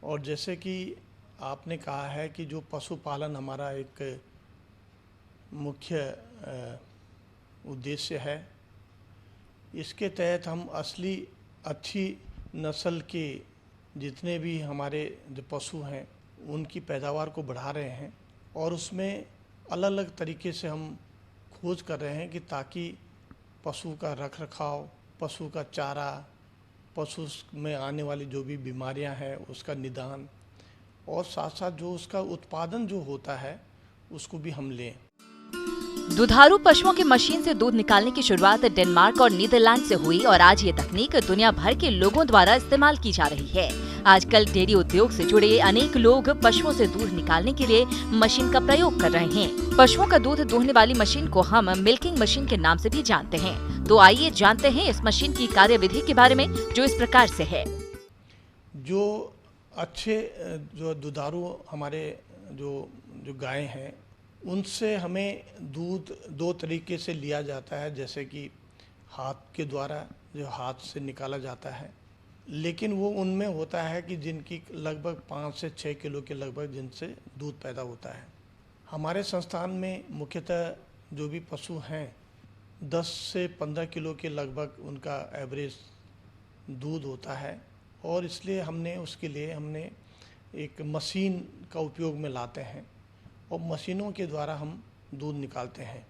और जैसे कि आपने कहा है कि जो पशुपालन हमारा एक मुख्य उद्देश्य है, इसके तहत हम असली अच्छी नस्ल के जितने भी हमारे जो पशु हैं उनकी पैदावार को बढ़ा रहे हैं और उसमें अलग अलग तरीके से हम खोज कर रहे हैं कि ताकि पशु का रख रखाव, पशु का चारा, पशु में आने वाली जो भी बीमारियां हैं उसका निदान और साथ साथ जो उसका उत्पादन जो होता है उसको भी हम लें। दुधारू पशुओं की मशीन से दूध निकालने की शुरुआत डेनमार्क और नीदरलैंड से हुई और आज ये तकनीक दुनिया भर के लोगों द्वारा इस्तेमाल की जा रही है। आजकल डेयरी उद्योग से जुड़े अनेक लोग पशुओं से दूध निकालने के लिए मशीन का प्रयोग कर रहे हैं। पशुओं का दूध दूहने वाली मशीन को हम मिल्किंग मशीन के नाम से भी जानते हैं। तो आइए जानते हैं इस मशीन की कार्यविधि के बारे में, जो इस प्रकार से है। जो अच्छे जो दुधारू हमारे जो गायें हैं उनसे हमें दूध दो तरीके से लिया जाता है, जैसे कि हाथ के द्वारा जो हाथ से निकाला जाता है, लेकिन वो उनमें होता है कि जिनकी लगभग 5 से 6 किलो के लगभग जिनसे दूध पैदा होता है। हमारे संस्थान में मुख्यतः जो भी पशु हैं 10 से 15 किलो के लगभग उनका एवरेज दूध होता है और इसलिए उसके लिए हमने एक मशीन का उपयोग में लाते हैं और मशीनों के द्वारा हम दूध निकालते हैं।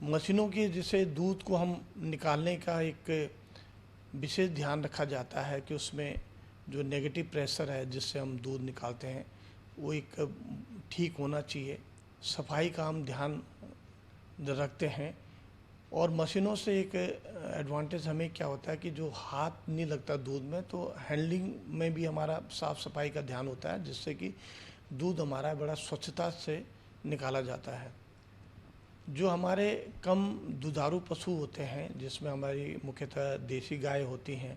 मशीनों की जिसे दूध को हम निकालने का एक विशेष ध्यान रखा जाता है कि उसमें जो नेगेटिव प्रेशर है जिससे हम दूध निकालते हैं वो एक ठीक होना चाहिए। सफाई का हम ध्यान रखते हैं और मशीनों से एक एडवांटेज हमें क्या होता है कि जो हाथ नहीं लगता दूध में, तो हैंडलिंग में भी हमारा साफ़ सफाई का ध्यान होता है, जिससे कि दूध हमारा बड़ा स्वच्छता से निकाला जाता है। जो हमारे कम दुधारू पशु होते हैं जिसमें हमारी मुख्यतः देसी गाय होती हैं,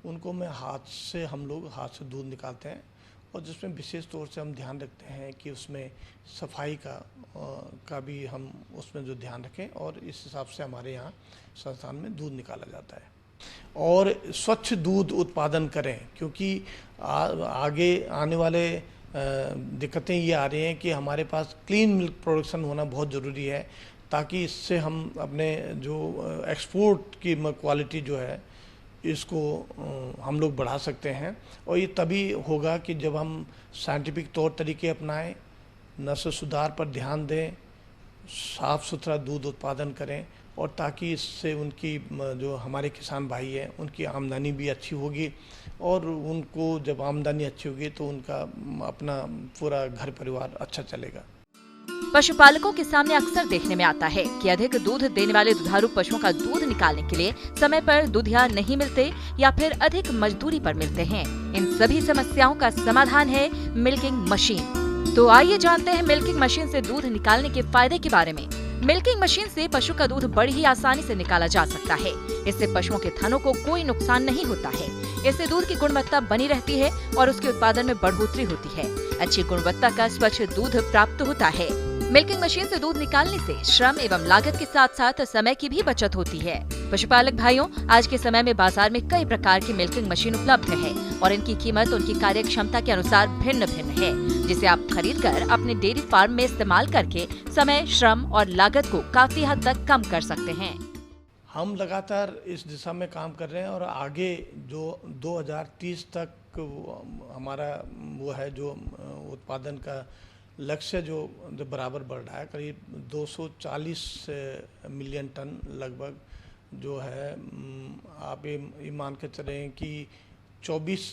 उनको हम लोग हाथ से दूध निकालते हैं और जिसमें विशेष तौर से हम ध्यान रखते हैं कि उसमें सफाई का भी हम उसमें जो ध्यान रखें और इस हिसाब से हमारे यहाँ संस्थान में दूध निकाला जाता है और स्वच्छ दूध उत्पादन करें, क्योंकि आगे आने वाले दिक्कतें ये आ रही हैं कि हमारे पास क्लीन मिल्क प्रोडक्शन होना बहुत ज़रूरी है, ताकि इससे हम अपने जो एक्सपोर्ट की क्वालिटी जो है इसको हम लोग बढ़ा सकते हैं। और ये तभी होगा कि जब हम साइंटिफिक तौर तरीके अपनाएं, नस्ल सुधार पर ध्यान दें, साफ़ सुथरा दूध उत्पादन करें और ताकि इससे उनकी जो हमारे किसान भाई हैं उनकी आमदनी भी अच्छी होगी और उनको जब आमदनी अच्छी होगी तो उनका अपना पूरा घर परिवार अच्छा चलेगा। पशुपालकों के सामने अक्सर देखने में आता है कि अधिक दूध देने वाले दुधारू पशुओं का दूध निकालने के लिए समय पर दूधिया नहीं मिलते या फिर अधिक मजदूरी पर मिलते हैं। इन सभी समस्याओं का समाधान है मिल्किंग मशीन। तो आइए जानते हैं मिल्किंग मशीन से दूध निकालने के फायदे के बारे में। मिल्किंग मशीन से पशु का दूध बड़ी ही आसानी से निकाला जा सकता है। इससे पशुओं के थनों को कोई नुकसान नहीं होता है। इससे दूध की गुणवत्ता बनी रहती है और उसके उत्पादन में बढ़ोतरी होती है। अच्छी गुणवत्ता का स्वच्छ दूध प्राप्त होता है। मिल्किंग मशीन से दूध निकालने से श्रम एवं लागत के साथ साथ समय की भी बचत होती है। पशुपालक भाइयों, आज के समय में बाजार में कई प्रकार की मिल्किंग मशीन उपलब्ध है और इनकी कीमत उनकी कार्य क्षमता के अनुसार भिन्न भिन्न है, जिसे आप खरीद कर अपने डेयरी फार्म में इस्तेमाल करके समय, श्रम और लागत को काफी हद तक कम कर सकते हैं। हम लगातार इस दिशा में काम कर रहे हैं और आगे जो 2030 तक हमारा वो है जो उत्पादन का लक्ष्य जो बराबर बढ़ रहा है, करीब 240 मिलियन टन लगभग जो है, आप ये मान के चलें कि 24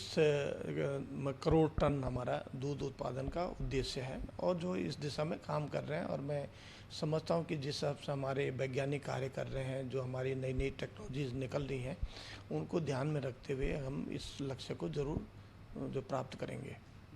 करोड़ टन हमारा दूध उत्पादन का उद्देश्य है और जो इस दिशा में काम कर रहे हैं। और मैं समझता हूँ कि जिस हिसाब से हमारे वैज्ञानिक कार्य कर रहे हैं, जो हमारी नई नई टेक्नोलॉजीज निकल रही हैं, उनको ध्यान में रखते हुए हम इस लक्ष्य को ज़रूर जो प्राप्त करेंगे।